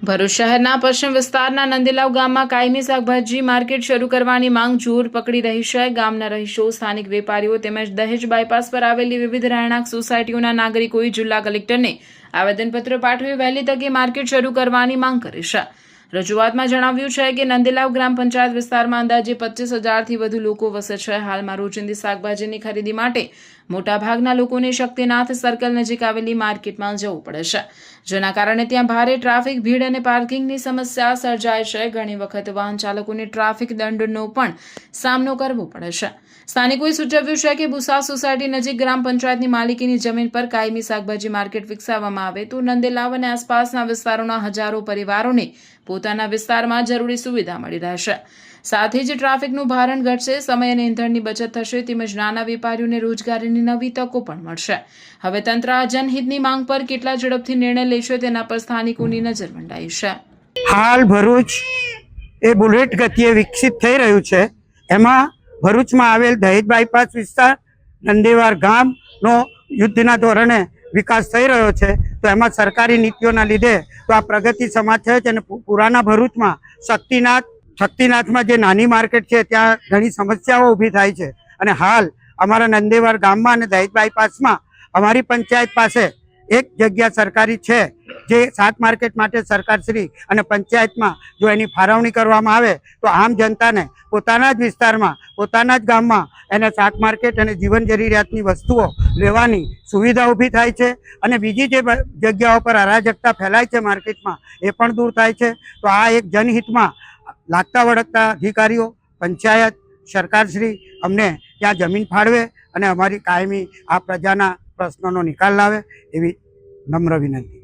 ભરૂચ શહેરના પશ્ચિમ વિસ્તારના નંદીલાવ ગામમાં કાયમી શાકભાજી માર્કેટ શરૂ કરવાની માંગ જોર પકડી રહી છે। ગામના રહીશો, સ્થાનિક વેપારીઓ તેમજ દહેજ બાયપાસ પર આવેલી વિવિધ રહેણાંક સોસાયટીઓના નાગરિકોએ જિલ્લા કલેક્ટરને આવેદનપત્ર પાઠવી વહેલી તકે માર્કેટ શરૂ કરવાની માંગ કરી છે। રજૂઆતમાં જણાવ્યું છે કે નંદીલાવ ગ્રામ પંચાયત વિસ્તારમાં અંદાજે 25,000થી વધુ લોકો વસે છે। હાલમાં રોજિંદી શાકભાજીની ખરીદી માટે મોટાભાગના લોકોને શક્તિનાથ સર્કલ નજીક આવેલી માર્કેટમાં જવું પડે છે, જેના કારણે ત્યાં ભારે ટ્રાફિક ભીડ અને પાર્કિંગની સમસ્યા સર્જાય છે। ઘણી વખત વાહન ચાલકોને ટ્રાફિક દંડનો પણ સામનો કરવો પડે છે। સ્થાનિકોએ સૂચવ્યું છે કે બુસા સોસાયટી નજીક ગ્રામ પંચાયતની માલિકીની જમીન પર કાયમી શાકભાજી માર્કેટ વિકસાવવામાં આવે તો નંદીલાવ અને આસપાસના વિસ્તારોના હજારો પરિવારોને પોતાના વિસ્તારમાં જરૂરી સુવિધા મળી રહેશે। સાથે જ ટ્રાફિકનું ભારણ ઘટશે, સમય અને ઇંધણની બચત થશે તેમજ નાના વેપારીઓને રોજગારીની નવી તકો પણ મળશે। હવે તંત્ર આ જનહિતની માંગ પર કેટલા ઝડપથી નિર્ણય લેશે તેના પર સ્થાનિકોની નજર મંડાઈ છે। હાલ ભરૂચ એ બુલેટ ગતિએ વિકસિત થઈ રહ્યું છે। એમાં ભરૂચમાં આવેલ દહેજ બાયપાસ વિસ્તાર, નંદીવાર ગામનો યુદ્ધના ધોરણે વિકાસ થઈ રહ્યો છે। તો એમાં સરકારી નીતિઓના લીધે તો આ પ્રગતિ સમાજ થયો છે અને પુરાના ભરૂચમાં શક્તિનાથમાં જે નાની માર્કેટ છે ત્યાં ઘણી સમસ્યાઓ ઊભી થાય છે। અને હાલ અમારા નંદીવાર ગામમાં અને દહેજ બાયપાસમાં અમારી પંચાયત પાસે એક જગ્યા સરકારી છે, જે 7 માર્કેટ માટે સરકારશ્રી અને પંચાયતમાં જો એની ફાળવણી કરવામાં આવે તો આમ જનતાને પોતાના જ વિસ્તારમાં, પોતાના જ ગામમાં એને 7 માર્કેટ અને જીવન જરૂરિયાતની વસ્તુઓ લેવાની સુવિધા ઊભી થાય છે। અને બીજી જે જગ્યાઓ પર અરાજકતા ફેલાય છે માર્કેટમાં એ પણ દૂર થાય છે। તો આ એક જનહિતમાં લાગતા વળગતા અધિકારીઓ, પંચાયત, સરકારશ્રી અમને ત્યાં જમીન ફાળવે અને અમારી કાયમી આ પ્રજાના પ્રશ્નોનો નિકાલ લાવે એવી નમ્ર વિનંતી।